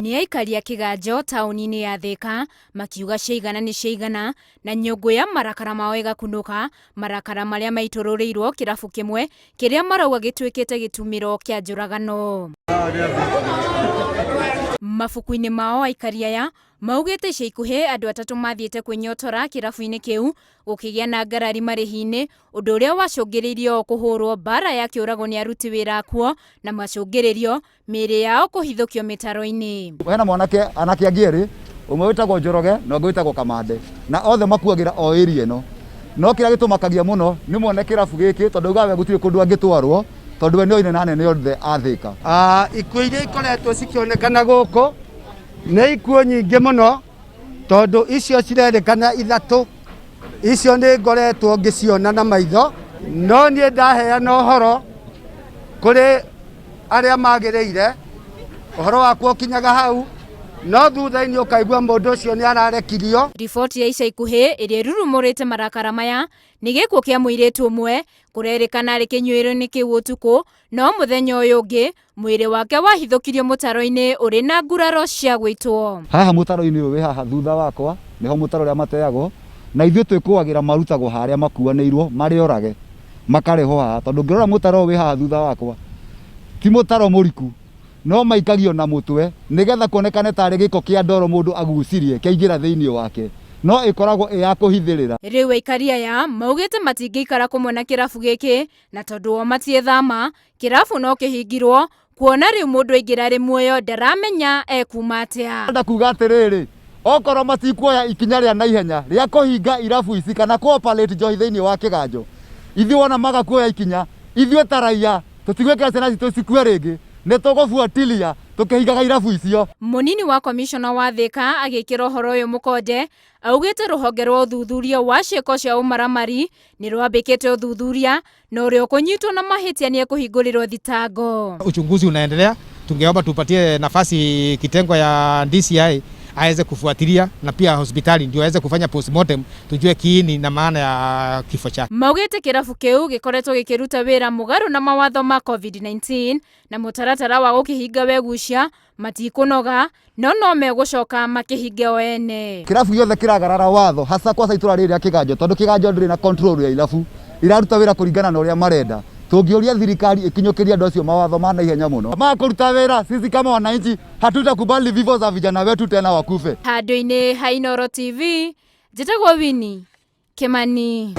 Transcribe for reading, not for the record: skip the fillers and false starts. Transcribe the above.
Nĩ Aikari a kĩganjo taũni-inĩ ya Thĩka makiuga ciaigana nĩ ciaigana na nyũngũ ya marakara mao ĩgakunũka, marakara marĩa maitũrũrĩirwo kĩrabu kĩmwe kĩrĩa marauga gĩtuĩkĩte gĩtumĩro kĩa njũragano. Mabuku-inĩ mao Aikari aya maugĩte ica ikuhĩ andũ atatũ mathiĩte kwĩnyotora kĩrabu-inĩ kĩu gũkĩgĩa na ngarari marĩhi-inĩ, ũndũ ũrĩa wacũngĩrĩirio kũhũrwo mbara ya kĩũrago nĩ aruti wĩra akuo na macũngĩrĩrio mĩrĩ yao kũhithũkio mĩtaro-inĩ. Hena mwanake anake angĩ erĩ, ũmwe wĩtagwo Njoroge na ũngĩ wĩtagwo Kamande, na othe makuagĩra o area ĩno. No kĩrĩa gĩtũmakagia mũno nĩ mwone kĩrabu gĩkĩ tondũ gawe gũtirĩ kũndũ angĩtwarwo tondũ we nĩ oine na anene othe a Thĩka. Ikuũ iria ikoretwo cikĩonekana gũkũ nĩ ikuũ nyingĩ mũno, tondũ icio cirerĩkana ithatũ icio nĩ ngoretwo ngĩciona na maitho, no niĩ ndaheana ũhoro kũrĩ arĩa magĩrĩire, ũhoro wakwa ũkinyaga hau, no thutha-inĩ ũkaigua mũndũ ũcio nĩ ararekirio. Riboti ya ica ikuhĩ ĩrĩa ĩrurumũrĩte marakara maya nĩ gĩkuũ kĩa mũirĩtu ũmwe kũrerĩkana arĩ kĩnyuĩro-inĩ kĩu ũtukũ, no mũthenya ũyũ ũngĩ mwĩrĩ wake wahithũkirio mũtaro-inĩ ũrĩ na nguraro cia gwĩtwo. Haha mũtaro-inĩ ũyũ wĩ haha thutha wakwa nĩho mũtaro ũrĩa mateagwo, na ithuĩ twĩkũagĩra marutagwo harĩa makuanĩirwo marĩ orage makarehwo haha, tondũ ngĩrora mũtaro wĩ haha thutha wakwa ti mũtaro mũriku, no maikagio na mũtwe nĩgetha kuonekane tarĩ gĩko kĩa ndoro mũndũ agucirie kĩaingĩra thĩinĩ wake, no ĩkoragwo ĩ ya kũhithĩrĩra. Rĩu Aikari aya maugĩte matingĩikara kũmwe na kĩrabu gĩkĩ, na tondũ o matiethama kĩrabu no kĩhingirwo, kuona rĩu mũndũ aingĩra rĩ muoyo ndaramenya ekuma atĩa. Ndakuga atĩrĩrĩ, okorwo matikuoya ikinya rĩa naihenya rĩa kũhinga irabu ici kana ku-operate njohi thĩinĩ wa kĩganjo, ithuĩ wona maga kuoya ikinya, ithuĩ ta raia tũtigwĩkĩra ciana citũ cikue rĩngĩ, nĩ tũgũbuatilia tũkĩhingaga irabu icio. Mũnini wa komishona wa Thĩka agĩkĩra ũhoro ũyũ mũkonde, augĩte rũhonge rwa ũthuthuria wa ciĩko cia ũmaramari nĩ rwambĩkĩte ũthuthuria na ũrĩa ũkũnyitwo na mahĩtia nĩ ekũhingũrĩrwo thitango. Uchunguzi unaendelea, tungeomba tupatie nafasi kitengo ya DCI aweze kufuatilia na pia hospitali ndio aweze kufanya postmortem tujue kiini na maana ya kifo chake. Maugĩte kĩrabu kĩu gĩkoretwo gĩkĩruta wĩra mũgarũ na mawatho ma COVID-19 na mũtaratara wa gũkĩhinga wegucia matikũnoga, no megũcoka makĩhinge o ene. Kĩrabu gĩothe kĩragarara watho hasa kwa itũra rĩrĩ rĩa kĩganjo, tondũ kĩganjo ndĩrĩ na control ya irabu, iraruta wĩra kũringana na ũrĩa marenda. Tungĩũria thirikari ikinyũkĩria andũ acio mawatho ma naihenya mũno. Makũruta wĩra, sisi kama wananchi hatutakubali vifo za vijana wetu tena wakufe. Handũ-inĩ ha Inooro TV, njĩtagwo Winnie Kimani.